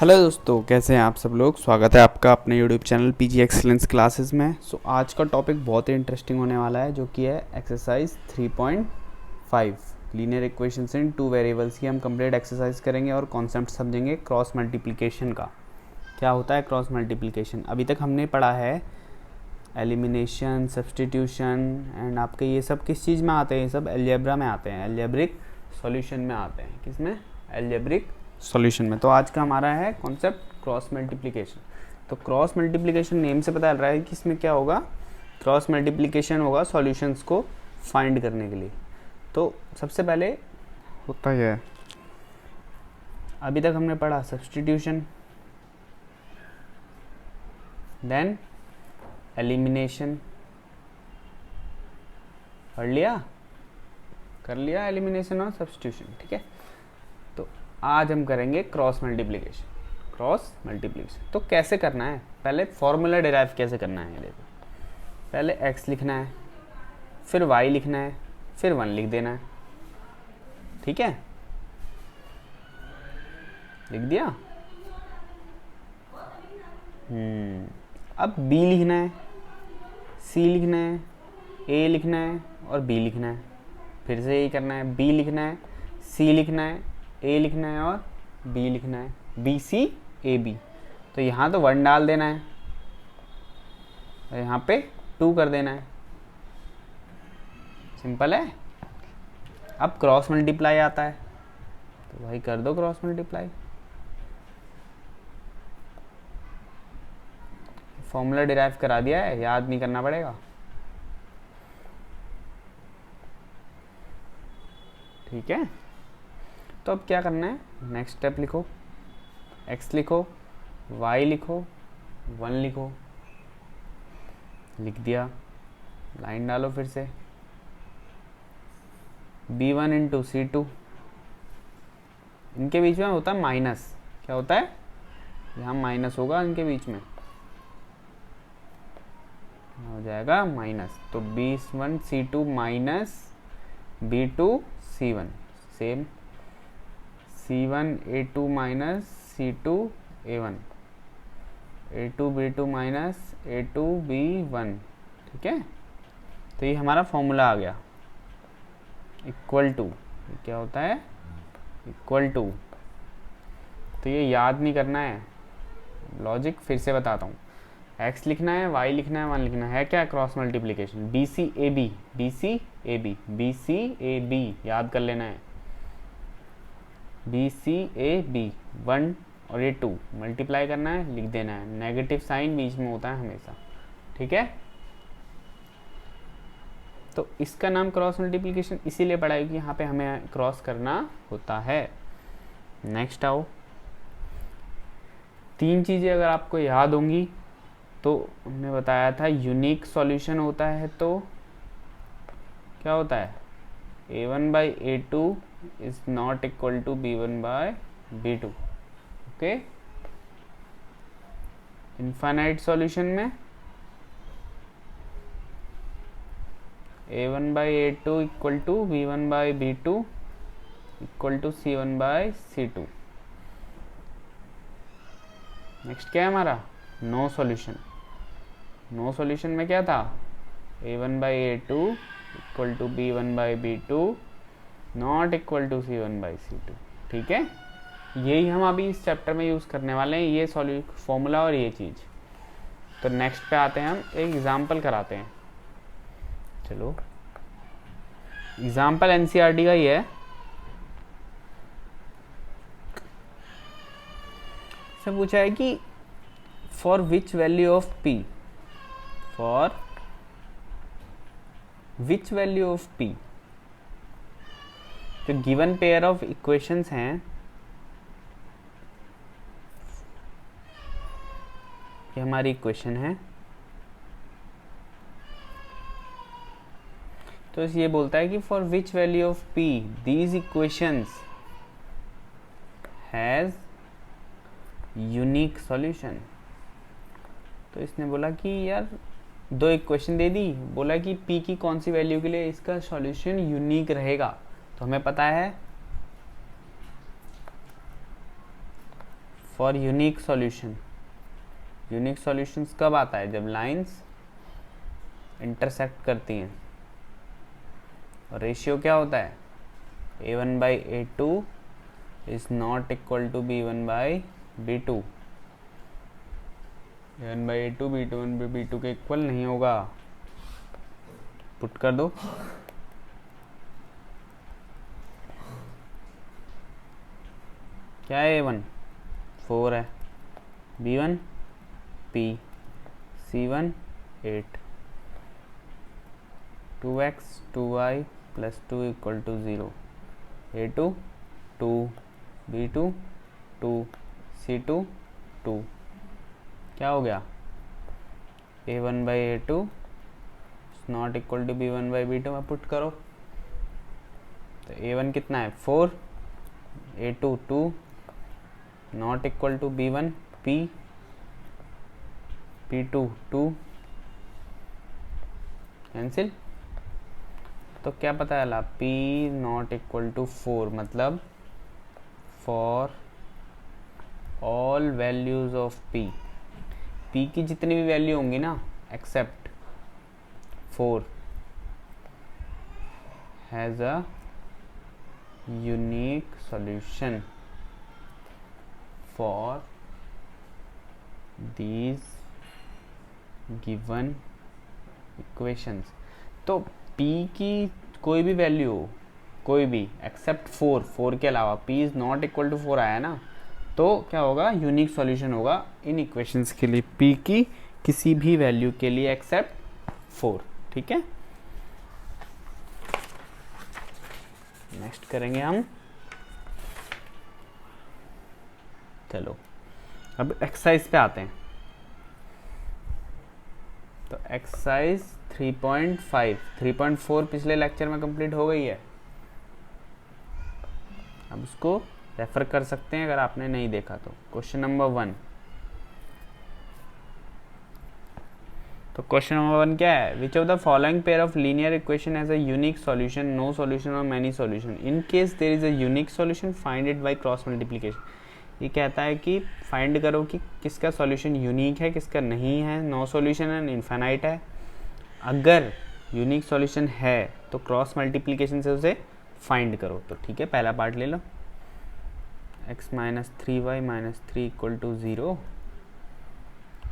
Hello दोस्तों, कैसे हैं आप सब लोग। स्वागत है आपका अपने YouTube channel PG excellence classes में। आज का टॉपिक बहुत ही इंटरेस्टिंग होने वाला है, जो कि है एक्सरसाइज 3.5 लीनियर इक्वेशंस इन टू वेरिएबल्स की हम कंप्लीट एक्सरसाइज करेंगे और कॉन्सेप्ट समझेंगे क्रॉस मल्टीप्लिकेशन का। क्या होता है क्रॉस मल्टीप्लिकेशन? अभी तक हमने पढ़ा है एलिमिनेशन, सब्सटीट्यूशन एंड आपके ये सब किस चीज़ में आते हैं? ये सब अलजेब्रा में आते हैं, अलजेब्रिक सॉल्यूशन में आते हैं। किस में? अलजेब्रिक सॉल्यूशन में। तो आज का हमारा है कॉन्सेप्ट क्रॉस मल्टीप्लिकेशन। तो क्रॉस मल्टीप्लिकेशन नेम से पता चल रहा है कि इसमें क्या होगा, क्रॉस मल्टीप्लिकेशन होगा सॉल्यूशंस को फाइंड करने के लिए। तो सबसे पहले होता है, अभी तक हमने पढ़ा सब्सटीट्यूशन, देन एलिमिनेशन, पढ़ लिया, कर लिया एलिमिनेशन और सब्सटीट्यूशन, ठीक है। तो आज हम करेंगे क्रॉस मल्टीप्लिकेशन। क्रॉस मल्टीप्लिकेशन तो कैसे करना है, पहले फॉर्मूला डिराइव कैसे करना है। देखो, पहले x लिखना है, फिर y लिखना है, फिर 1 लिख देना है, ठीक है। लिख दिया। अब b लिखना है, c लिखना है, a लिखना है और b लिखना है। फिर से यही करना है, b लिखना है, c लिखना है, a लिखना है और b लिखना है, b c a b। तो यहाँ तो 1 डाल देना है और यहाँ पे 2 कर देना है। सिंपल है। अब क्रॉस मल्टीप्लाई आता है, तो भाई कर दो क्रॉस मल्टीप्लाई। फॉर्मूला डिराइव करा दिया है, याद नहीं करना पड़ेगा, ठीक है। तो अब क्या करना है, नेक्स्ट स्टेप लिखो, x लिखो, y लिखो, 1 लिखो, लिख दिया। लाइन डालो फिर से, b1 इंटू c2, इनके बीच में होता है माइनस। क्या होता है? यहाँ माइनस होगा इनके बीच में, हो जाएगा माइनस। तो b1 c2 minus b2 c1, same c1 a2 minus c2 a1, a2 b2 minus a2 b1, ठीक है। तो ये हमारा फॉर्मूला आ गया, इक्वल टू, क्या होता है? Equal to. तो ये याद नहीं करना है, लॉजिक फिर से बताता हूँ। x लिखना है, y लिखना है, 1 लिखना है। क्या cross multiplication? B c a b, b c a b, b c a b, याद कर लेना है। बी सी ए बी, 1 और ये 2 मल्टीप्लाई करना है, लिख देना है। नेगेटिव साइन बीच में होता है हमेशा, ठीक है। तो इसका नाम क्रॉस मल्टीप्लिकेशन इसीलिए पड़ा है कि यहाँ पे हमें क्रॉस करना होता है। नेक्स्ट आओ, 3 चीज़ें अगर आपको याद होंगी तो हमने बताया था यूनिक सॉल्यूशन होता है, तो क्या होता है? a1 by a2 is not equal to b1 by b2, okay. Infinite solution में a1 by a2 equal to b1 by b2 equal to c1 by c2। Next क्या है हमारा? No solution. नो सॉल्यूशन में क्या था? a1 by a2 equal to b1 by b2 not equal to c1 by c2, ठीक है। यही हम अभी इस चैप्टर में यूज़ करने वाले हैं, ये फॉर्मूला और ये चीज़। तो नेक्स्ट पे आते हैं, हम एक एग्जाम्पल कराते हैं। चलो, एग्जाम्पल एनसीईआरटी का ही है। इसमें पूछा है कि for which value of p, for which value of p, जो गिवन पेयर ऑफ इक्वेशंस हैं, ये हमारी इक्वेशन है। तो ये बोलता है कि for which value of p these equations has unique solution. तो इसने बोला कि यार 2 इक्वेशन दे दी, बोला कि p की कौन सी वैल्यू के लिए इसका सॉल्यूशन यूनिक रहेगा। तो हमें पता है for unique solution. Unique solutions कब आता है? जब लाइंस इंटरसेक्ट करती हैं। और रेशियो क्या होता है? a1/a2 is not equal to b1/b2। a1/a2 b2/b2 के इक्वल नहीं होगा। पुट कर दो। क्या है? a1 4 है, b1 p, c1 8, 2x 2y plus 2 equal to 0, a2 2, b2 2, c2 2। क्या हो गया? a1/a2 not equal to b1/b2 में पुट करो तो a1 कितना है? 4, a2 2, not equal to b1 p, p2 2, cancel. तो क्या पता चला? p नॉट इक्वल टू 4, मतलब for all values of p, p की जितनी भी वैल्यू होंगी ना except 4 has a unique solution for these given equations। तो p की कोई भी वैल्यू हो, कोई भी एक्सेप्ट 4 के अलावा, p is not equal to 4 आया ना, तो क्या होगा? यूनिक सॉल्यूशन होगा इन इक्वेशंस के लिए, p की किसी भी वैल्यू के लिए एक्सेप्ट 4। ठीक है, नेक्स्ट करेंगे हम। चलो अब एक्सरसाइज पे आते हैं। तो एक्सरसाइज 3.5 3.4 पिछले लेक्चर में कंप्लीट हो गई है। अब उसको रेफर कर सकते हैं अगर आपने नहीं देखा तो। Question number 1। तो क्वेश्चन नंबर 1 क्या है? Which of the following pair of linear equation has a unique solution, no solution और many solution. In case there is a unique solution find it by cross multiplication. ये कहता है कि find करो कि किसका सॉल्यूशन यूनिक है, किसका नहीं है, नो सॉल्यूशन है, इनफाइनाइट है। अगर यूनिक सॉल्यूशन है तो क्रॉस मल्टीप्लिकेशन से उसे फाइंड करो। तो ठीक है, पहला पार्ट ले लो। x minus 3y minus 3 equal to 0,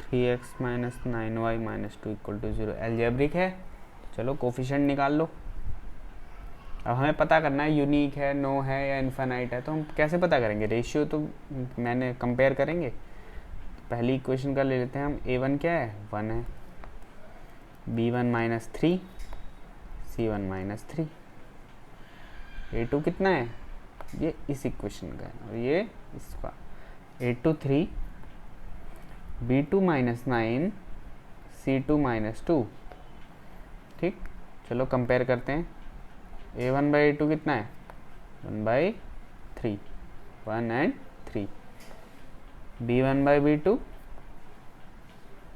3x minus 9y minus 2 equal to 0। Algebraic है, चलो कोफिशिएंट निकाल लो। अब हमें पता करना है यूनिक है, नो है या इनफाइनाइट है। तो हम कैसे पता करेंगे? रेशियो तो मैंने कंपेयर करेंगे। पहली इक्वेशन का ले लेते हैं हम। a1 क्या है? 1 है, b1 minus 3, c1 minus 3। a2 कितना है? ये इस इक्वेशन का है और ये इसका। a2 3, b2 minus 9, c2 minus 2। ठीक, चलो कंपेयर करते हैं। a1/a2 कितना है? 1/3, 1 and 3। b1/b2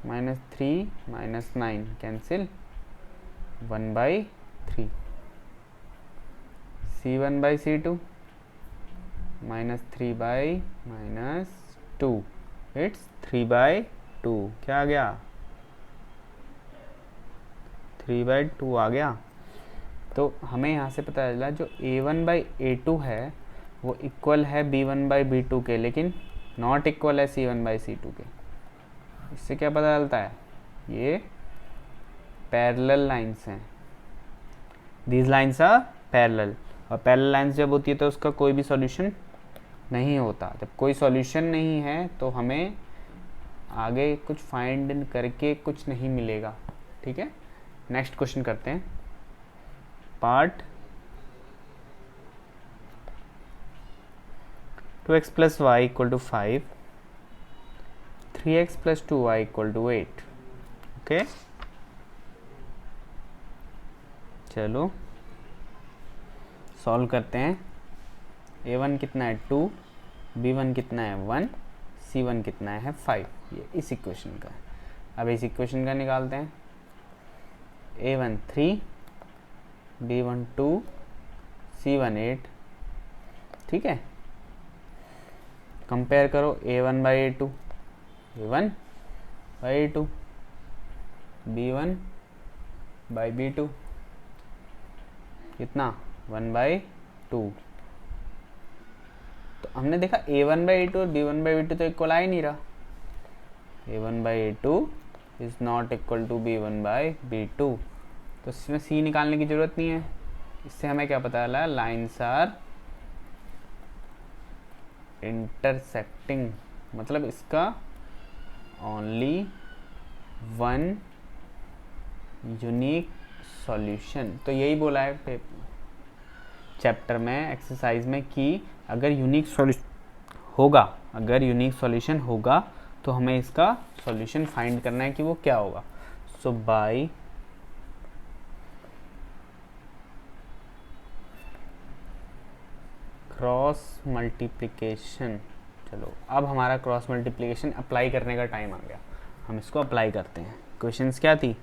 minus 3 minus 9 cancel, 1/3। c1/c2 minus 3/-2, it's 3/2। क्या आ गया? 3/2 आ गया। तो हमें यहाँ से पता चला जो a1/a2 है वो इक्वल है b1/b2 के, लेकिन नॉट इक्वल है c1/c2 के। इससे क्या पता चलता है? ये पैरेलल लाइंस हैं। These lines are parallel. और पैरेलल लाइंस जब होती है तो उसका कोई भी सॉल्यूशन नहीं होता। जब कोई सॉल्यूशन नहीं है तो हमें आगे कुछ फाइंड करके कुछ नहीं मिलेगा। ठीक है, नेक्स्ट क्वेश्चन करते हैं। Part 2x plus y equal to 5, 3x plus 2y equal to 8। Okay, चलो सॉल्व करते हैं। a1 कितना है? 2, b1 कितना है? 1, c1 कितना है? 5। ये इस इक्वेशन का है। अब इस इक्वेशन का निकालते हैं। a1 3, b1 2, c1 8। ठीक है, कंपेयर करो a1/a2, a1/a2, b1/b2, कितना 1/2। तो हमने देखा a1/a2 और b1/b2 तो इक्वल आ ही नहीं रहा। a1/a2 is not equal to b1/b2, तो इसमें c निकालने की जरूरत नहीं है। इससे हमें क्या पता चला, लाइन्स आर इंटरसेक्टिंग, मतलब इसका ओनली वन यूनिक सॉल्यूशन। तो यही बोला है चैप्टर में, एक्सरसाइज में, कि अगर यूनिक सॉल्यूशन होगा तो हमें इसका सॉल्यूशन फाइंड करना है कि वो क्या होगा। सो बाय क्रॉस मल्टीप्लिकेशन, चलो अब हमारा क्रॉस मल्टीप्लिकेशन अप्लाई करने का टाइम आ गया, हम इसको अप्लाई करते हैं। क्वेश्चंस क्या थी,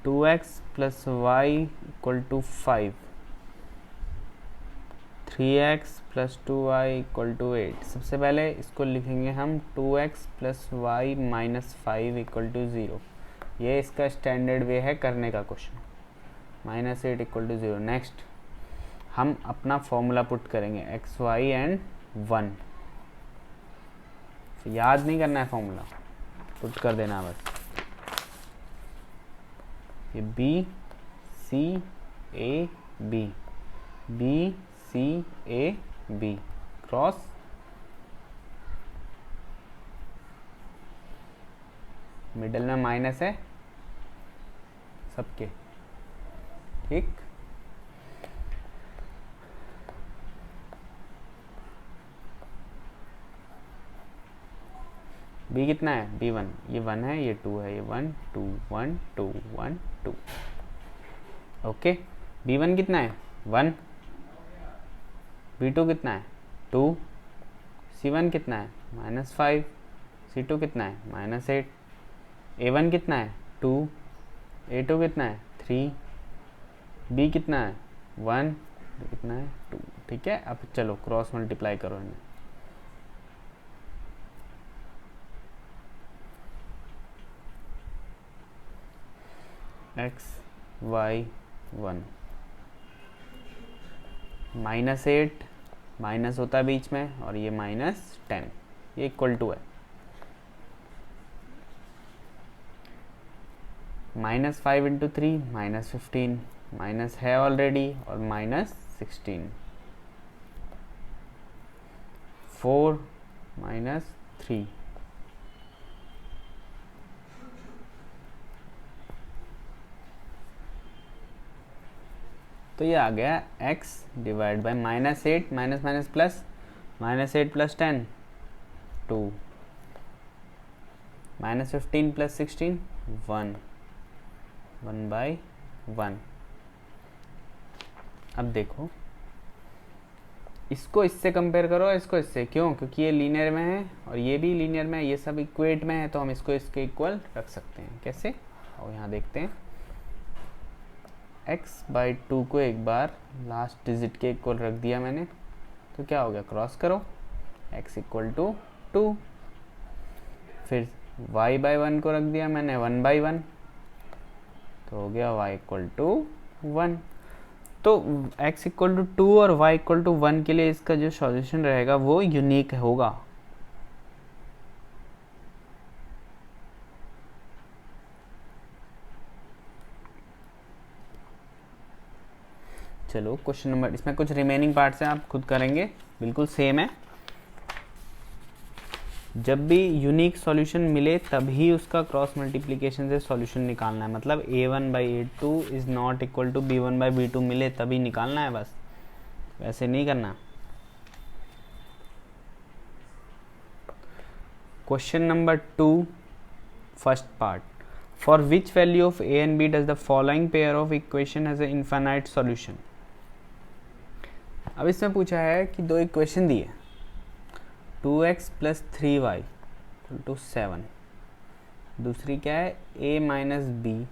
two x plus y equal to 5, 3x plus 2y equal to 8। सबसे पहले इसको लिखेंगे हम 2x plus y minus 5 equal to 0। ये इसका स्टैंडर्ड वे है करने का क्वेश्चन। -8 equal to 0। नेक्स्ट हम अपना फॉर्मूला पुट करेंगे एक्स वाई एंड 1। याद नहीं करना है, फॉर्मूला पुट कर देना बस। ये b c a b, b c a b cross middle में माइनस है सबके, ठीक। b कितना है, b1, ये 1 है, ये 2 है, ये 1 2 1 2 1 2। ओके, b1 कितना है 1, b2 कितना है 2, c1 कितना है -5, c2 कितना है -8, a1 कितना है 2, a2 कितना है 3, b कितना है 1, कितना है 2। ठीक है, अब चलो क्रॉस मल्टीप्लाई करो इन्हें। एक्स वाई 1, -8 माइनस होता है बीच में, और ये -10, ये इक्वल टू है -5 इंटू 3 -15, माइनस है ऑलरेडी, और -16, 4 -3, तो ये आ गया x divide by -8 minus minus plus, -8 plus 10 2, -15 plus 16 1, 1/1। अब देखो इसको इससे कंपेयर करो, इसको इससे, क्यों, क्योंकि ये लीनियर में है और ये भी लीनियर में है, ये सब इक्वेट में है, तो हम इसको इसके इक्वल रख सकते हैं। कैसे, और यहाँ देखते हैं, x/2 को एक बार लास्ट डिजिट के इक्वल रख दिया मैंने, तो क्या हो गया, क्रॉस करो, x इक्वल टू 2, फिर y/1 को रख दिया मैंने 1/1, तो हो गया y इक्वल टू 1। तो x इक्वल टू 2 और y इक्वल टू 1 के लिए इसका जो सॉल्यूशन रहेगा वो यूनिक होगा। चलो क्वेश्चन नंबर, इसमें कुछ रिमेनिंग पार्ट्स हैं, आप खुद करेंगे, बिल्कुल सेम है। जब भी यूनिक सॉल्यूशन मिले तभी उसका क्रॉस मल्टीप्लिकेशन से सॉल्यूशन निकालना है, मतलब a1/a2 is not equal to b1/b2 मिले तभी निकालना है, बस वैसे नहीं करना। Question number 2 first part, for which value of a and b does the following pair of equation has a infinite solution. अब इसमें पूछा है कि दो इक्वेशन दिए, 2x plus 3y equal to 7, दूसरी क्या है a minus b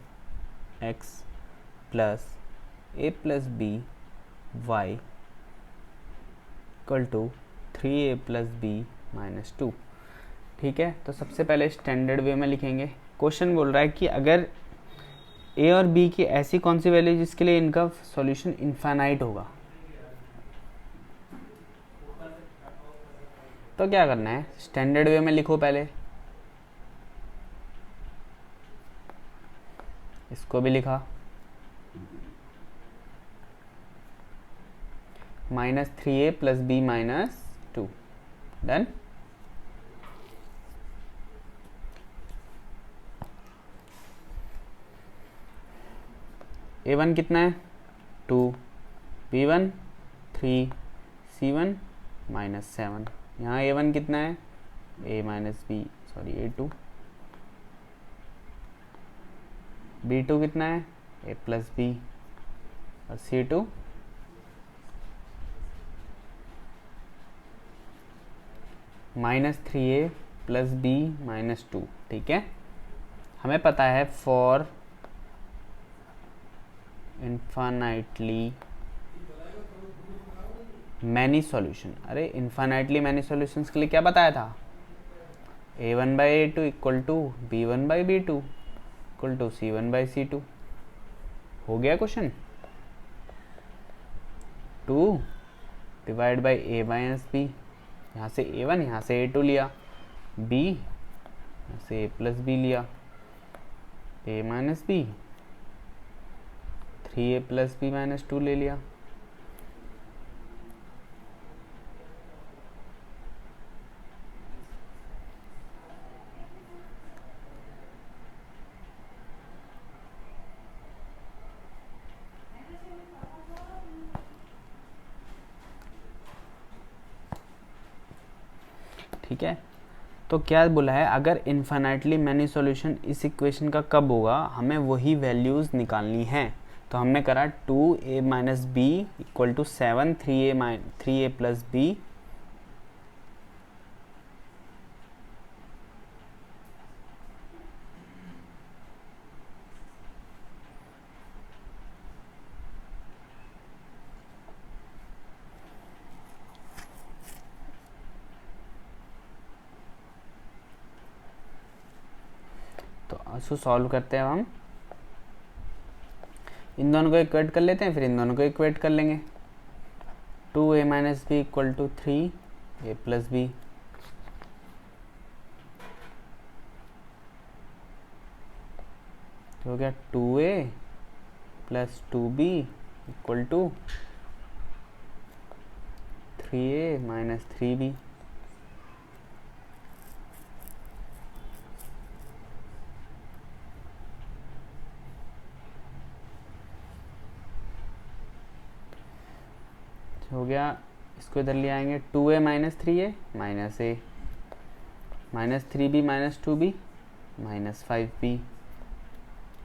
x plus a plus b y equal to 3a plus b minus 2। ठीक है, तो सबसे पहले स्टैंडर्ड वे में लिखेंगे। क्वेश्चन बोल रहा है कि अगर ए और बी की ऐसी कौन सी वैल्यू जिसके लिए इनका सॉल्यूशन इनफाइनाइट होगा, तो क्या करना है, स्टैंडर्ड वे में लिखो पहले। इसको भी लिखा, -3a plus b minus 2, done. a1 कितना है 2, b1 3, c1 -7। यहाँ a1 कितना है a minus B sorry a2, b2 कितना है a प्लस बी और c2 -3a plus b minus 2। ठीक है, हमें पता है फॉर इन्फानाइटली मैनी सॉल्यूशन, अरे इन्फानाइटली मैनी सॉल्यूशंस के लिए क्या बताया था, a1 by a2 equal to b1 by b2 equal to c1 by c2। हो गया question. 2 divide by a minus b, यहाँ से a1 यहाँ से a2 लिया, b यहाँ से a प्लस बी लिया, a minus b 3a plus b minus 2 ले लिया। ठीक है, तो क्या बोला है, अगर इन्फाइनाइटली मैनी सॉल्यूशन इस इक्वेशन का कब होगा, हमें वही वैल्यूज़ निकालनी है। तो हमने करा 2a minus b equal to 7, 3a plus b इसको सॉल्व करते हैं। हम इन दोनों को इक्वेट कर लेते हैं, फिर इन दोनों को इक्वेट कर लेंगे। 2a minus b equal to 3a plus b, हो गया 2a plus 2b equal to 3a minus 3b। हो गया, इसको इधर ले आएंगे, 2a minus 3a minus a minus 3b minus 2b minus 5b,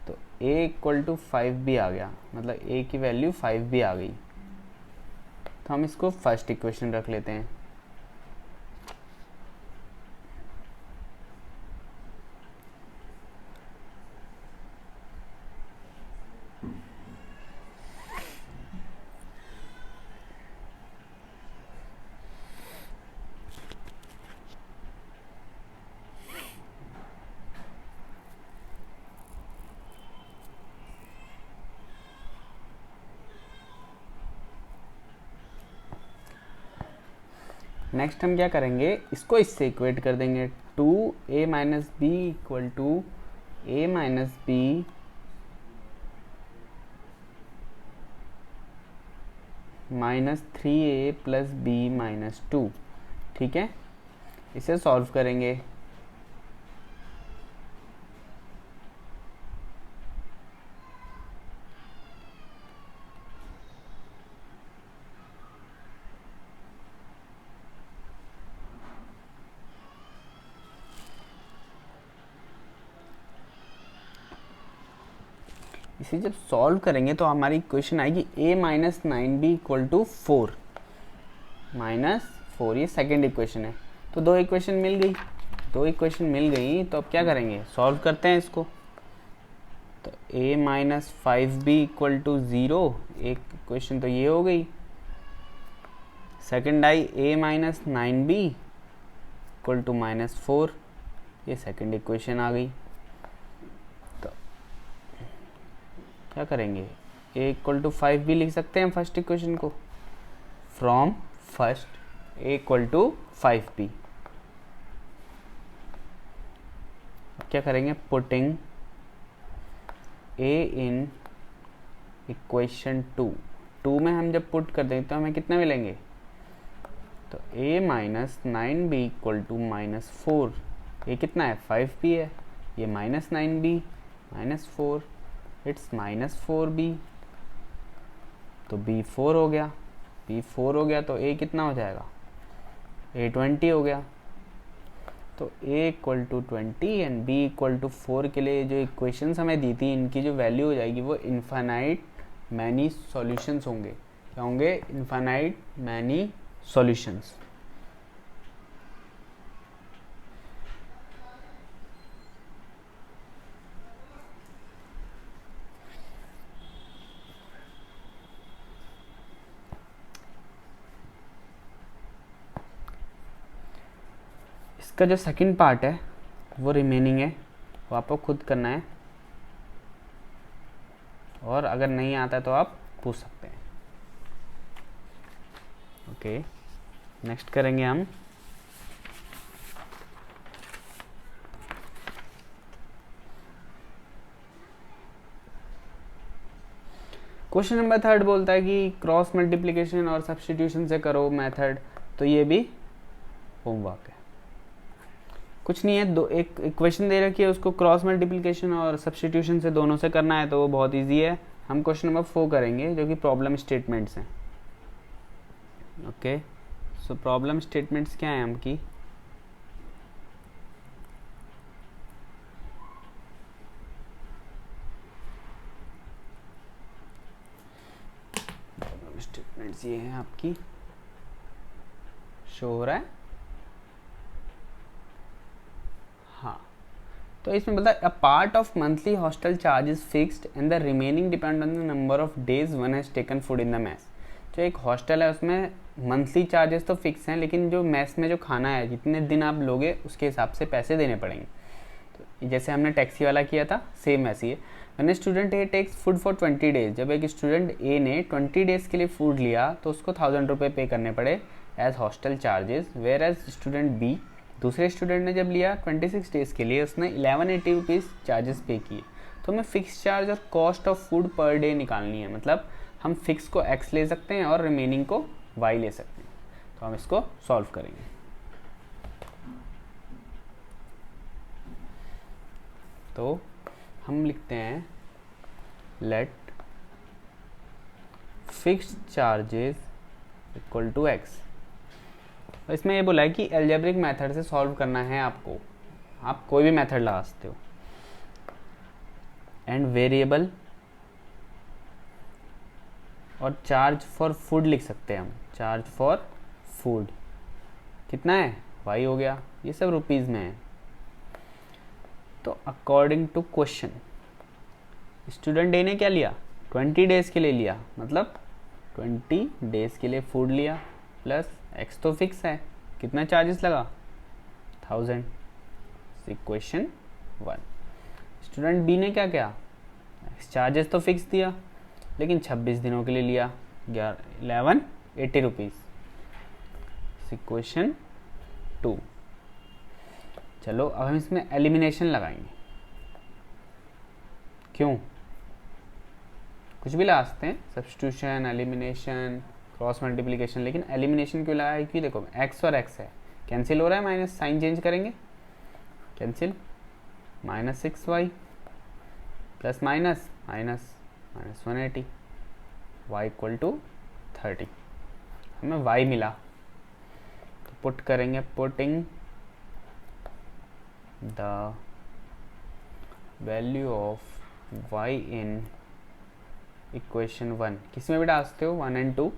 तो a इक्वल टू 5b आ गया, मतलब a की वैल्यू 5b आ गई। तो हम इसको फर्स्ट इक्वेशन रख लेते हैं। नेक्स्ट हम क्या करेंगे, इसको इससे इक्वेट कर देंगे। 2a minus b equal to a minus b minus 3a plus b minus 2। ठीक है, इसे सॉल्व करेंगे। इसे जब सॉल्व करेंगे तो हमारी इक्वेशन आएगी a minus 9b equal to 4 minus 4, ये सेकेंड इक्वेशन है। तो दो इक्वेशन मिल गई, तो अब क्या करेंगे, सॉल्व करते हैं इसको। तो a minus 5b equal to 0, एक इक्वेशन तो ये हो गई। Second I a minus 9b equal to -4, ये सेकेंड इक्वेशन आ गई। तो क्या करेंगे, a इक्वल टू 5b लिख सकते हैं फर्स्ट इक्वेशन को, from first a equal to 5b। क्या करेंगे, पुटिंग a इन इक्वेशन 2 में हम जब पुट कर देंगे तो हमें कितने मिलेंगे, तो a minus 9b equal to -4, ये कितना है 5b है, ये -9b -4, इट्स -4b, तो b 4 हो गया, b 4 हो गया तो a कितना हो जाएगा, a 20 हो गया। तो a equal to 20 and b equal to 4 के लिए जो इक्वेशंस हमें दी थी, इनकी जो वैल्यू हो जाएगी वो इन्फानाइट मैनी सॉल्यूशंस होंगे। क्या होंगे, इन्फानाइट मैनी सॉल्यूशंस। इसका जो सेकंड पार्ट है वो रिमेनिंग है, वो आपको खुद करना है, और अगर नहीं आता तो आप पूछ सकते हैं। ओके, नेक्स्ट करेंगे हम क्वेश्चन नंबर 3 बोलता है कि क्रॉस मल्टीप्लिकेशन और सब्स्टिट्यूशन से करो मेथड। तो ये भी होमवर्क है, कुछ नहीं है, दो एक इक्वेशन दे रखी है, उसको क्रॉस मल्टीप्लिकेशन और सब्स्टिट्यूशन से दोनों से करना है, तो वो बहुत इजी है। हम क्वेश्चन नंबर 4 करेंगे जो कि प्रॉब्लम स्टेटमेंट्स हैं। ओके, सो प्रॉब्लम स्टेटमेंट्स क्या है हमकी, प्रॉब्लम स्टेटमेंट्स ये है आपकी, शो हो रहा है, हाँ। तो इसमें बोलता है a part of monthly hostel charge is fixed and the remaining depend on the number of days one has taken food in the mess. जो एक हॉस्टल है उसमें मंथली चार्जेस तो फिक्स हैं, लेकिन जो मैस में जो खाना है जितने दिन आप लोगे उसके हिसाब से पैसे देने पड़ेंगे। तो जैसे हमने टैक्सी वाला किया था, सेम ऐसी है। When student A takes food for 20 days, जब एक स्टूडेंट ए ने 20 डेज के लिए फूड लिया तो उसको 1000 रुपये पे करने पड़े as hostel charges. Where as student B, दूसरे स्टूडेंट ने जब लिया 26 डेज़ के लिए, उसने 1180 रुपीज़ चार्जेस पे किए। तो हमें फिक्स चार्ज और cost of food per day निकालनी है, मतलब हम फिक्स को x ले सकते हैं और रिमेनिंग को y ले सकते हैं। तो हम इसको सॉल्व करेंगे। तो हम लिखते हैं let fixed charges equal to x। इसमें ये बोला है कि एल्जेब्रिक मेथड से सॉल्व करना है आपको, आप कोई भी मेथड लगा सकते हो। एंड वेरिएबल और चार्ज फॉर फूड लिख सकते हैं हम, चार्ज फॉर फूड कितना है, y हो गया, ये सब रुपीज़ में है। तो अकॉर्डिंग टू क्वेश्चन स्टूडेंट ए ने क्या लिया, 20 डेज़ के लिए लिया, मतलब 20 डेज़ के लिए फूड लिया, प्लस x तो फिक्स है, कितना चार्जेस लगा 1000, इक्वेशन 1। स्टूडेंट बी ने क्या किया, चार्जेस तो फिक्स दिया लेकिन 26 दिनों के लिए लिया, 1180 रुपीज़, इक्वेशन 2। चलो अब हम इसमें एलिमिनेशन लगाएंगे, क्यों, कुछ भी लगा सकते हैं, सब्स्टिट्यूशन, एलिमिनेशन, क्रॉस मल्टीप्लिकेशन, लेकिन एलिमिनेशन क्यों लगाया, क्योंकि देखो x और x है, कैंसिल हो रहा है, माइनस साइन चेंज करेंगे, cancel, -6y plus minus minus -180, y equal to 30, हमें y मिला। तो पुट करेंगे, putting the value of y in equation 1, किस में भी डाल सकते हो 1 and 2,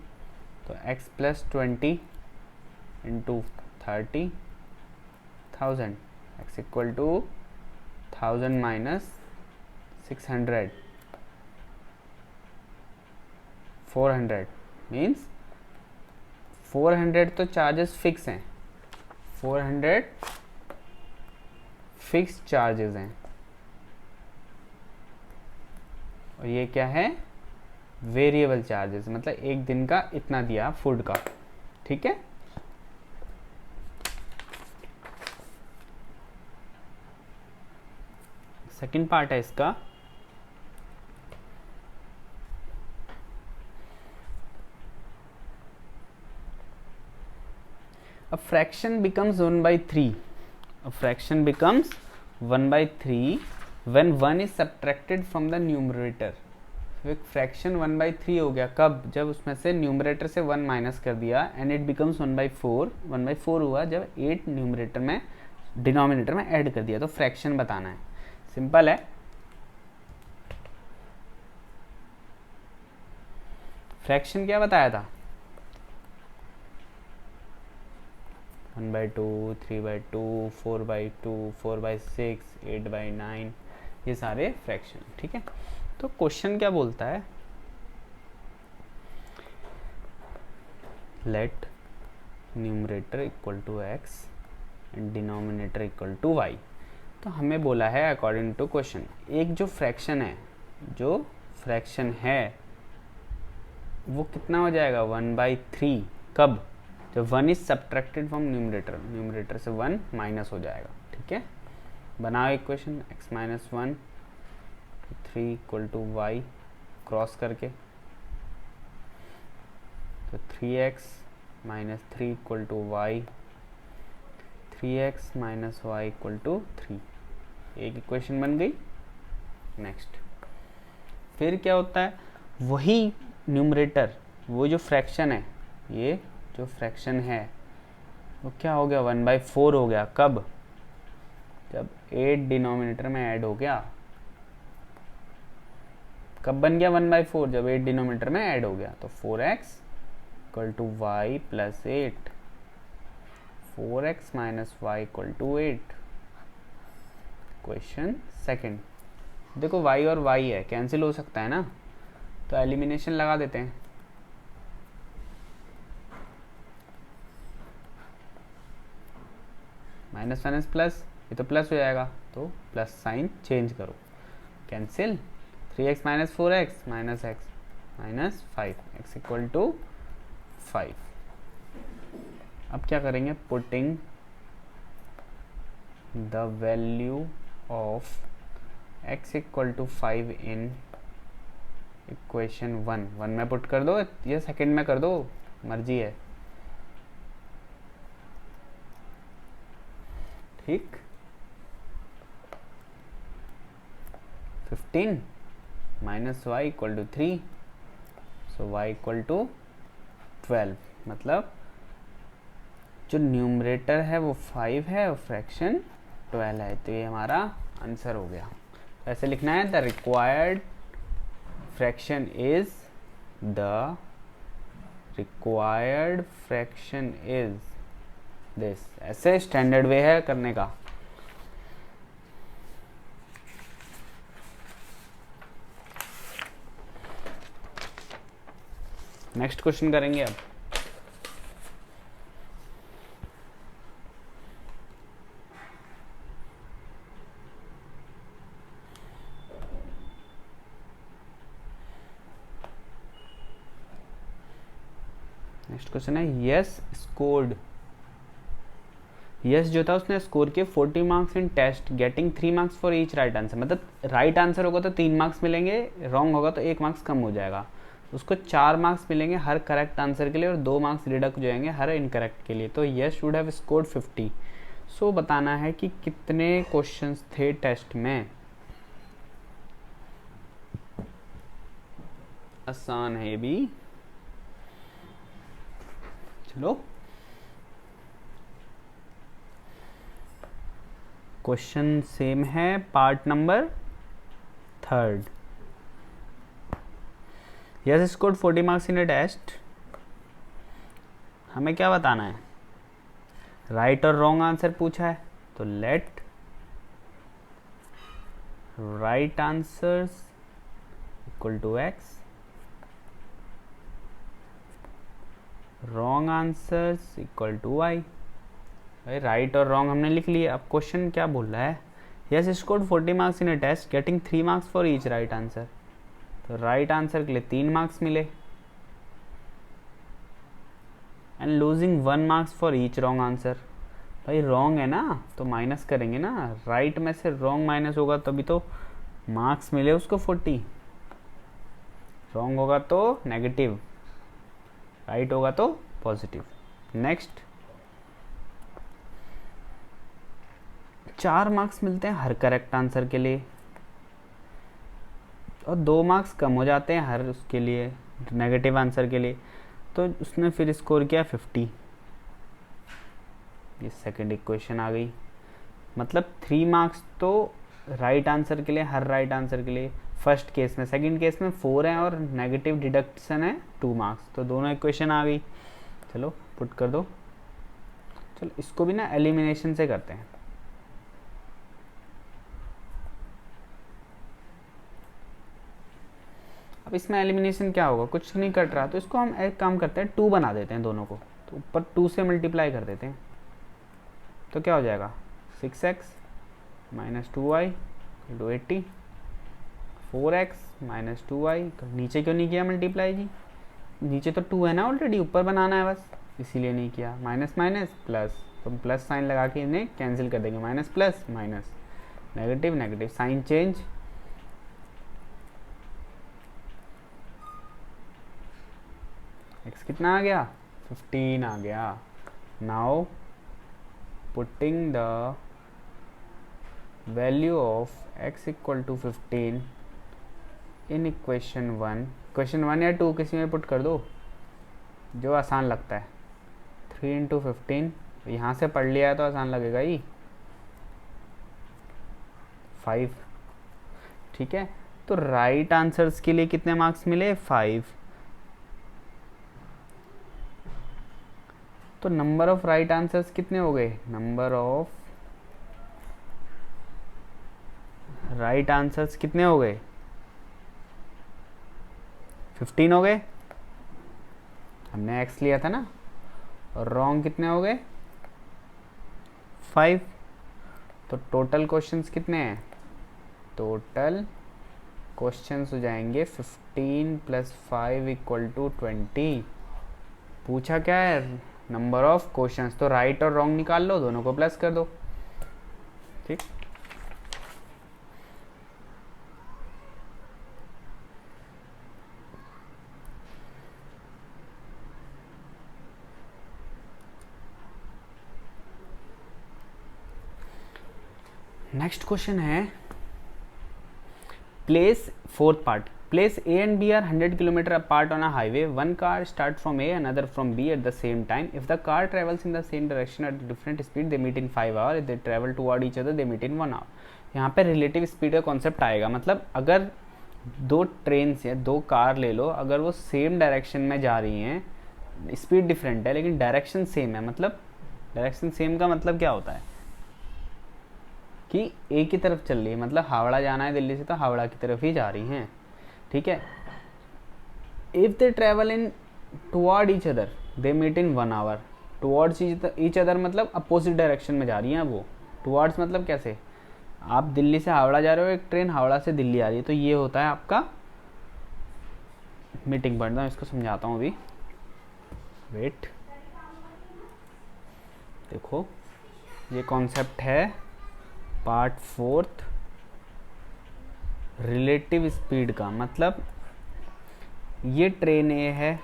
तो x plus 20 into 30,000, x equal to 1000 minus 600, 400 means 400 तो चार्जेस फिक्स हैं, 400 फिक्स चार्जेस हैं, और ये क्या है, वेरिएबल चार्जेस, मतलब एक दिन का इतना दिया फूड का, ठीक है। सेकंड पार्ट है इसका, a fraction becomes 1/3, a fraction becomes 1/3 when 1 is subtracted from the numerator। एक फ्रैक्शन 1/3 हो गया कब, जब उसमें से न्यूमरेटर से 1 माइनस कर दिया, एंड इट बिकम्स 1/4, 1/4 हुआ जब 8 न्यूमरेटर में डिनोमिनेटर में ऐड कर दिया, तो फ्रैक्शन बताना है, सिंपल है। फ्रैक्शन क्या बताया था, 1/2, 3/2, 4/2, 4/6, 8/9, ये सारे फ्रैक्शन, ठीक है। तो क्वेश्चन क्या बोलता है, let numerator equal to x and denominator equal to y। तो हमें बोला है अकॉर्डिंग टू क्वेश्चन, एक जो फ्रैक्शन है वो कितना हो जाएगा, 1/3, कब, जब 1 इज सब्ट्रैक्टेड फ्रॉम न्यूमरेटर से 1 माइनस हो जाएगा, ठीक है। बनाओ equation, x minus 1 3 equal to y cross करके, तो 3x minus 3 equal to y, 3x minus y equal to 3, एक इक्वेशन बन गई। नेक्स्ट फिर क्या होता है, वही न्यूमरेटर, वो जो फ्रैक्शन है, ये जो फ्रैक्शन है वो क्या हो गया, 1/4 हो गया, कब, जब 8 डिनोमिनेटर में ऐड हो गया। कब बन गया 1/4, जब 8 डिनोमिनेटर में ऐड हो गया, तो 4x equal to y plus 8, 4x minus y equal to 8। Question second, देखो y और y है, कैंसिल हो सकता है ना, तो एलिमिनेशन लगा देते हैं, माइनस माइनस प्लस, ये तो प्लस हो जाएगा, तो प्लस साइन चेंज करो, cancel, 3x minus 4x minus x minus 5x equal to 5। अब क्या करेंगे, putting the value of x equal to 5 in equation 1 में पुट कर दो या सेकंड में कर दो, मर्जी है, ठीक। 15 minus y equal to 3, so y equal to 12, मतलब जो न्यूमरेटर है वो 5 है और फ्रैक्शन 12 है, तो ये हमारा आंसर हो गया। ऐसे लिखना है, the required fraction is, the required fraction is this, ऐसे स्टैंडर्ड वे है करने का। नेक्स्ट क्वेश्चन करेंगे अब, नेक्स्ट क्वेश्चन है, यस स्कोर्ड, यस जो था उसने स्कोर किए 40 marks in test, getting 3 marks for each right answer, मतलब राइट आंसर होगा तो 3 मार्क्स मिलेंगे, रॉन्ग होगा तो 1 मार्क्स कम हो जाएगा, उसको 4 मार्क्स मिलेंगे हर करेक्ट आंसर के लिए और 2 मार्क्स डिडक्ट हो जाएंगे हर इनकरेक्ट के लिए। तो यस शुड हैव स्कोर्ड 50। सो बताना है कि कितने क्वेश्चंस थे टेस्ट में। आसान है ये भी, चलो क्वेश्चन सेम है, part number 3। Yash scored 40 marks in a test, हमें क्या बताना है, राइट और रॉन्ग आंसर पूछा है, तो let right answers equal to x, wrong answers equal to y. भाई राइट और रॉन्ग हमने लिख लिया। अब क्वेश्चन क्या बोल रहा है, Yash scored 40 marks in a test getting 3 marks for each right answer. तो राइट आंसर के लिए 3 मार्क्स मिले and losing 1 marks for each wrong answer. भाई रॉन्ग है ना तो माइनस करेंगे ना, राइट में से रॉन्ग माइनस होगा तभी तो मार्क्स मिले उसको 40। रॉन्ग होगा तो नेगेटिव, राइट होगा तो पॉजिटिव। नेक्स्ट, 4 मार्क्स मिलते हैं हर करेक्ट आंसर के लिए और 2 मार्क्स कम हो जाते हैं हर उसके लिए, नेगेटिव आंसर के लिए। तो उसने फिर स्कोर किया 50। ये सेकंड इक्वेशन आ गई। मतलब 3 मार्क्स तो राइट आंसर के लिए, हर राइट आंसर के लिए फर्स्ट केस में। सेकंड केस में 4 है और नेगेटिव डिडक्शन है 2 मार्क्स। तो दोनों इक्वेशन आ गई। चलो पुट कर दो। चलो इसको भी ना एलिमिनेशन से करते हैं। अब इसमें एलिमिनेशन क्या होगा, कुछ नहीं कट रहा तो इसको हम एक काम करते हैं 2 बना देते हैं दोनों को। तो ऊपर 2 से मल्टीप्लाई कर देते हैं तो क्या हो जाएगा 6x minus 2y = 80, 4x minus 2y। नीचे क्यों नहीं किया मल्टीप्लाई जी, नीचे तो 2 है ना ऑलरेडी, ऊपर बनाना है बस, इसीलिए नहीं किया। माइनस माइनस प्लस, तो प्लस साइन लगा के इन्हें कैंसिल कर देंगे। Minus plus minus, negative negative, sign change. x कितना आ गया 15 आ गया। Now putting the value of x equal to 15 in equation 1, equation 1 या 2 किसी में पुट कर दो जो आसान लगता है। 3 × 15, यहाँ से पढ़ लिया है तो आसान लगेगा ही, 5। ठीक है, तो राइट आंसर्स के लिए कितने मार्क्स मिले 5। तो नंबर ऑफ राइट आंसर्स कितने हो गए, नंबर ऑफ राइट आंसर्स कितने हो गए 15 हो गए, हमने x लिया था ना। और रॉन्ग कितने हो गए 5। तो टोटल क्वेश्चंस कितने हैं, टोटल क्वेश्चंस हो जाएंगे 15 + 5 = 20। पूछा क्या है, नंबर ऑफ क्वेश्चंस। तो राइट और रॉन्ग निकाल लो, दोनों को प्लस कर दो। ठीक, नेक्स्ट क्वेश्चन है, place fourth part, place A and B are 100 km apart on a highway. One car start from A, another from B at the same time. If the car travels in the same direction at different speed, they meet in 5 hours. If they travel toward each other, they meet in 1 hour. यहाँ पे relative speed का concept आएगा। मतलब अगर दो train या दो car ले लो, अगर वो सेम डायरेक्शन में जा रही हैं, स्पीड डिफरेंट है लेकिन डायरेक्शन सेम है। मतलब डायरेक्शन सेम का मतलब क्या होता है कि एक ही तरफ चल रही है। मतलब हावड़ा जाना है दिल्ली से तो हावड़ा की तरफ ही जा रही हैं। ठीक है, if they travel in toward each other they meet in 1 hour। Towards each other मतलब अपोजिट डायरेक्शन में जा रही हैं वो। टुवर्ड्स मतलब कैसे, आप दिल्ली से हावड़ा जा रहे हो, एक ट्रेन हावड़ा से दिल्ली आ रही है, तो ये होता है आपका मीटिंग पॉइंट। मैं इसको समझाता हूँ अभी, वेट। देखो ये कॉन्सेप्ट है पार्ट 4th, रिलेटिव स्पीड का। मतलब ये ट्रेन A है,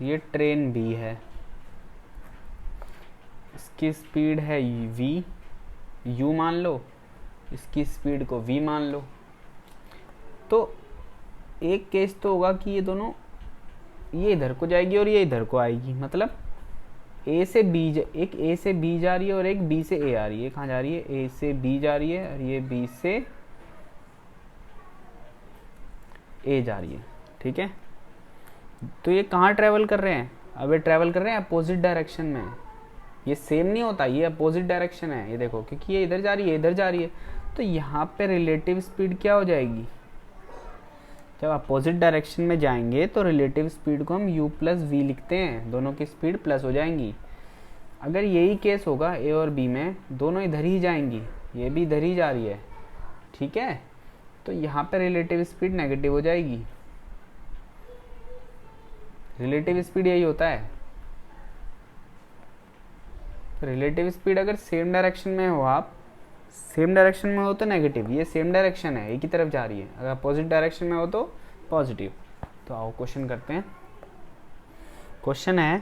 ये ट्रेन B है, इसकी स्पीड है v, u मान लो, इसकी स्पीड को v मान लो। तो एक केस तो होगा कि ये दोनों, ये इधर को जाएगी और ये इधर को आएगी। मतलब A से B, एक A से B जा रही है और एक B से A आ रही है। कहाँ जा रही है, A से B जा रही है और ये B से A जा रही है। ठीक है, तो ये कहाँ ट्रैवल कर रहे हैं, अब ये ट्रैवल कर रहे हैं अपोजिट डायरेक्शन में। ये सेम नहीं होता, ये अपोजिट डायरेक्शन है। ये देखो, क्योंकि ये इधर जा रही है, इधर जा रही है, तो यहाँ पे रिलेटिव स्पीड क्या हो जाएगी, जब अपोजिट डायरेक्शन में जाएंगे तो रिलेटिव स्पीड को हम u प्लस वी लिखते हैं, दोनों की स्पीड प्लस हो जाएंगी। अगर यही केस होगा ए और बी में, दोनों इधर ही जाएंगी, ये भी इधर ही जा रही है, ठीक है, तो यहाँ पे रिलेटिव स्पीड नेगेटिव हो जाएगी। रिलेटिव स्पीड यही होता है, रिलेटिव स्पीड अगर सेम डायरेक्शन में हो, आप सेम डायरेक्शन में हो तो नेगेटिव, ये सेम डायरेक्शन है, एक ही तरफ जा रही है, अगर अपोजिट डायरेक्शन में हो तो पॉजिटिव। तो आओ क्वेश्चन करते हैं। क्वेश्चन है,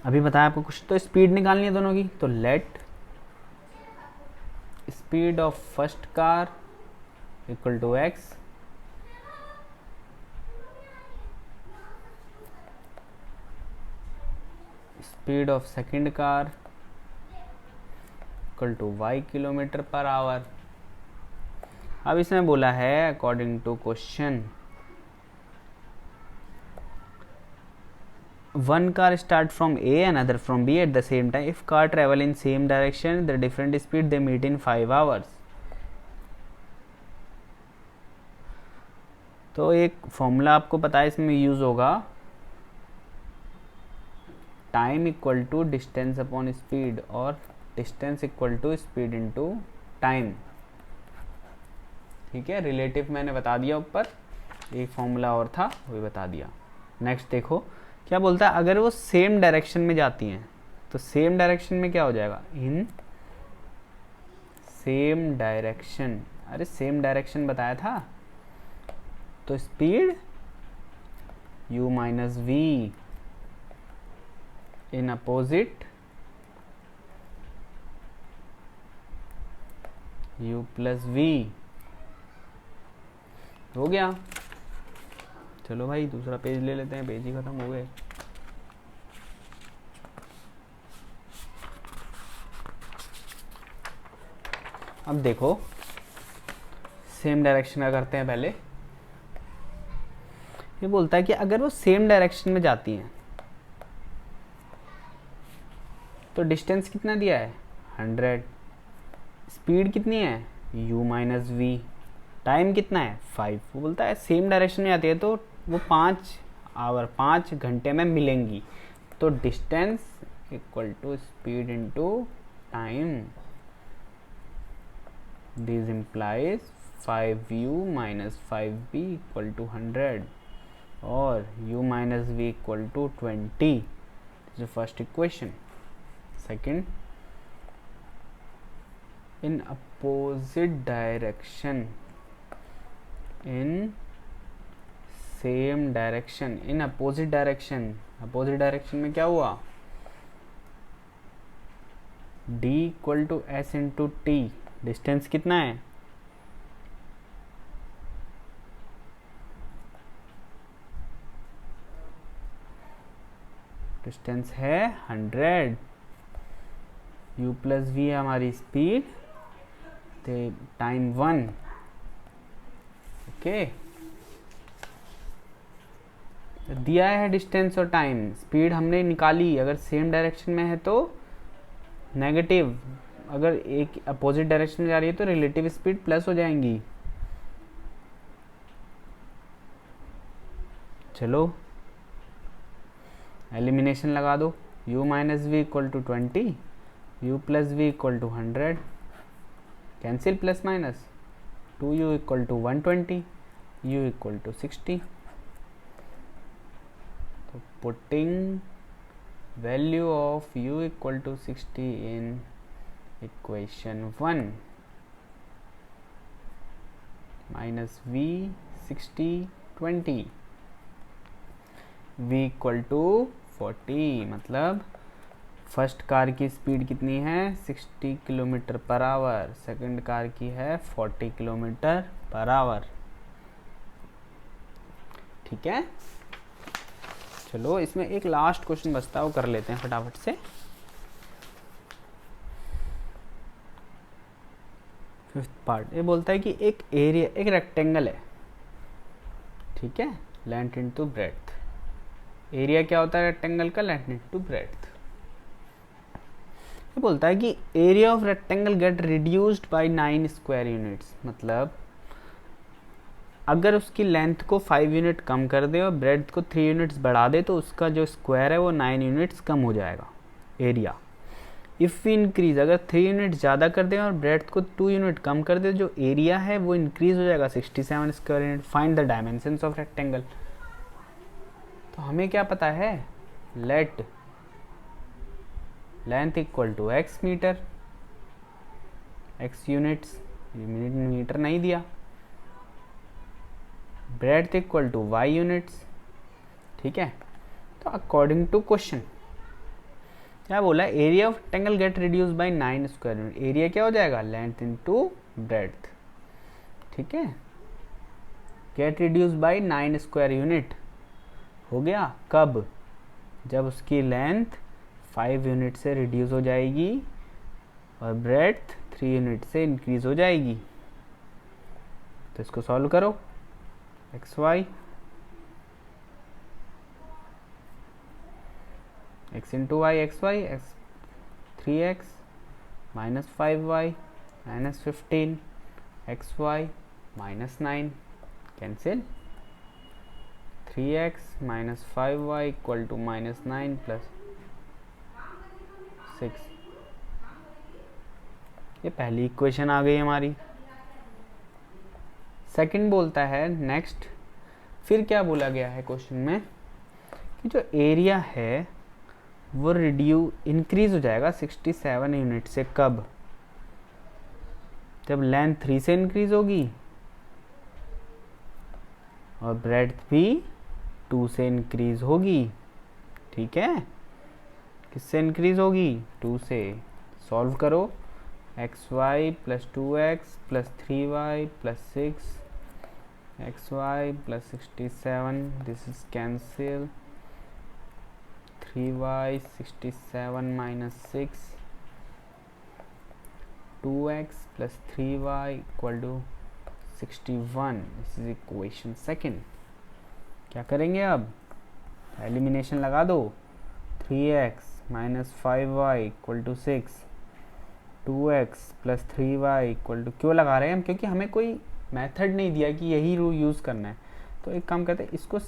अभी बताया आपको कुछ, तो स्पीड निकालनी है दोनों की, तो let speed of first car equal to x, speed of second car equal to y kilometre per hour. अब इसमें बोला है according to question, one car start from A and another from B at the same time. If car travel in same direction, the different speed they meet in 5 hours. तो एक formula आपको पता है इसमें यूज होगा, time equal to distance upon speed, और distance equal to speed into time, ठीक है। रिलेटिव मैंने बता दिया ऊपर, एक फॉर्मूला और था वो भी बता दिया। नेक्स्ट देखो क्या बोलता है, अगर वो सेम डायरेक्शन में जाती हैं तो सेम डायरेक्शन में क्या हो जाएगा, इन सेम डायरेक्शन, अरे सेम डायरेक्शन बताया था, तो speed u minus v in opposite u plus v. हो गया, चलो भाई दूसरा पेज ले लेते हैं, पेज ही खत्म हो गए। अब देखो सेम डायरेक्शन का करते हैं पहले। ये बोलता है कि अगर वो सेम डायरेक्शन में जाती हैं तो डिस्टेंस कितना दिया है 100, स्पीड कितनी है u माइनस वी, टाइम कितना है 5। वो बोलता है सेम डायरेक्शन में जाती है तो वो 5 घंटे में मिलेंगी, तो distance equal to speed into time, this implies 5u minus 5v equal to 100 और u minus v equal to 20। This is first equation. Second, in opposite direction, in same direction, in opposite direction, opposite direction में क्या हुआ, d equal to s into t, distance कितना है distance है 100, u plus we है हमारी speed, time 1, okay. दिया है डिस्टेंस और टाइम, स्पीड हमने निकाली, अगर सेम डायरेक्शन में है तो नेगेटिव, अगर एक अपोजिट डायरेक्शन में जा रही है तो रिलेटिव स्पीड प्लस हो जाएंगी। चलो एलिमिनेशन लगा दो, u minus v equal to 20, u plus v equal to 100, cancel plus minus, 2u equal to 120, u equal to 60। तो putting value of u equal to 60 in equation 1, minus v 60 20, v equal टू 40, मतलब first car की speed कितनी है 60 kilometre per our, second car की है 40 kilometre per our, ठीक है। चलो इसमें एक लास्ट क्वेश्चन बचता है, वो कर लेते हैं फटाफट से। फिफ्थ पार्ट, ये बोलता है कि एक एरिया, एक रेक्टेंगल है, ठीक है, लेंथ इनटू ब्रेड्थ। एरिया क्या होता है रेक्टेंगल का, लेंथ इनटू ब्रेड्थ। ये बोलता है कि area of rectangle gate reduced by 9 square units, मतलब अगर उसकी लेंथ को 5 यूनिट कम कर दे और ब्रेड्थ को 3 यूनिट्स बढ़ा दे तो उसका जो स्क्वायर है वो 9 यूनिट्स कम हो जाएगा एरिया। इफ़ वी इंक्रीज, अगर 3 यूनिट ज़्यादा कर दें और ब्रेड्थ को 2 यूनिट कम कर दे, जो एरिया है वो इंक्रीज हो जाएगा 67 square unit. Find the dimensions of rectangle. तो हमें क्या पता है, let length equal to x metre, x units, metre नहीं दिया, breadth equal to y units, ठीक है। तो अकॉर्डिंग टू क्वेश्चन क्या बोला, area of rectangle get reduce by 9 square unit. Area क्या हो जाएगा, लेंथ इनटू ब्रेड्थ, ठीक है। Get reduce by 9 square unit हो गया कब, जब उसकी लेंथ 5 यूनिट से रिड्यूस हो जाएगी और ब्रेड्थ 3 यूनिट से इंक्रीज हो जाएगी। तो इसको सॉल्व करो, x y, x into y, x y, x 3x minus 5y minus 15, x y minus 9, cancel, 3x minus 5y equal to minus 9 plus 6। ये पहली इक्वेशन आ गई हमारी। सेकंड बोलता है नेक्स्ट, फिर क्या बोला गया है क्वेश्चन में कि जो एरिया है वो इंक्रीज हो जाएगा 67 यूनिट से कब, जब लेंथ 3 से इंक्रीज होगी और ब्रेड्थ भी 2 से इंक्रीज होगी, ठीक है। किससे इंक्रीज होगी, 2 से। सॉल्व करो, x y plus 2x plus 3y plus 6, x y plus 67, this is cancel, 3y 67 minus 6, 2x plus 3y equal to 61, this is equation second. क्या करेंगे अब, एलिमिनेशन लगा दो, 3x minus 5y equal to 6, 2x plus 3y equal to, क्यों लगा रहे हैं हम, क्योंकि हमें कोई मेथड नहीं दिया कि यही रूल यूज़ करना है। तो एक काम करते हैं, इसको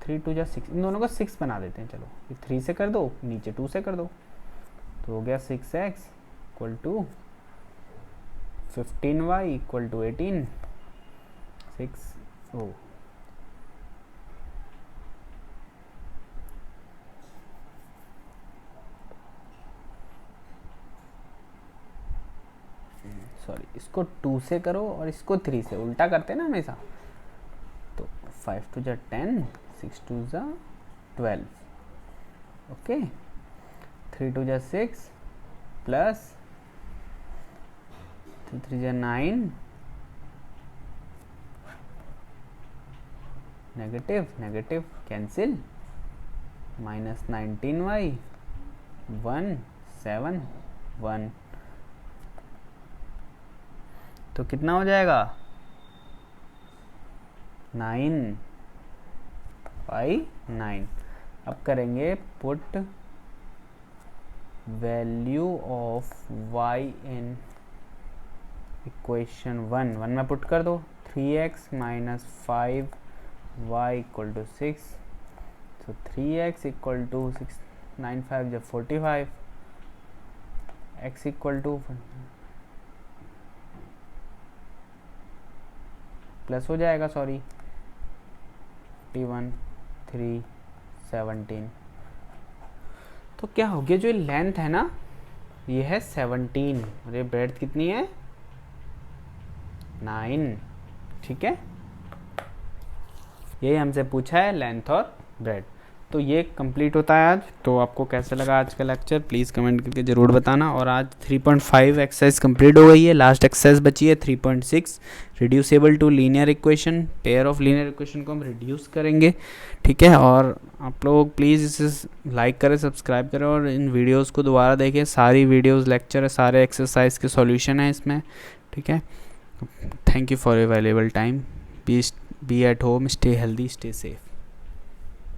3 2 6, इन दोनों को 6 बना देते हैं। चलो ये 3 से कर दो, नीचे 2 से कर दो, तो हो गया 6x equal to 15y equal to 18, 6 oh sorry, इसको 2 से करो और इसको 3 से, उल्टा करते हैं ना हमेशा। तो 5 2 जा 10, 6 2 जा 12, ओके, 3 2 जा 6 प्लस 3 3 जा 9, negative negative cancel, minus 19y 1 7 1, तो कितना हो जाएगा 9 बाई 9। अब करेंगे put value of y in equation 1 में पुट कर दो, 3x minus 5y equal to 6, तो 3x इक्वल टू 6 9 5 जब 45, x इक्वल टू प्लस हो जाएगा, सॉरी 51 3 17। तो क्या हो गया, जो लेंथ है ना ये है 17 और ये ब्रेड्थ कितनी है 9, ठीक है। यही हमसे पूछा है, लेंथ और ब्रेड्थ। तो ये कंप्लीट होता है आज। तो आपको कैसे लगा आज का लेक्चर, प्लीज़ कमेंट करके ज़रूर बताना। और आज 3.5 एक्सरसाइज कंप्लीट हो गई है, लास्ट एक्सरसाइज बची है 3.6 reducible to linear equation. Pair of linear equation को हम रिड्यूस करेंगे, ठीक है। और आप लोग प्लीज़ इसे लाइक करें, सब्सक्राइब करें और इन वीडियोज़ को दोबारा देखें। सारी वीडियोज़ लेक्चर है, सारे एक्सरसाइज के सॉल्यूशन है इसमें, ठीक है। Thank you for your valuable time. Be at home, stay healthy, stay safe.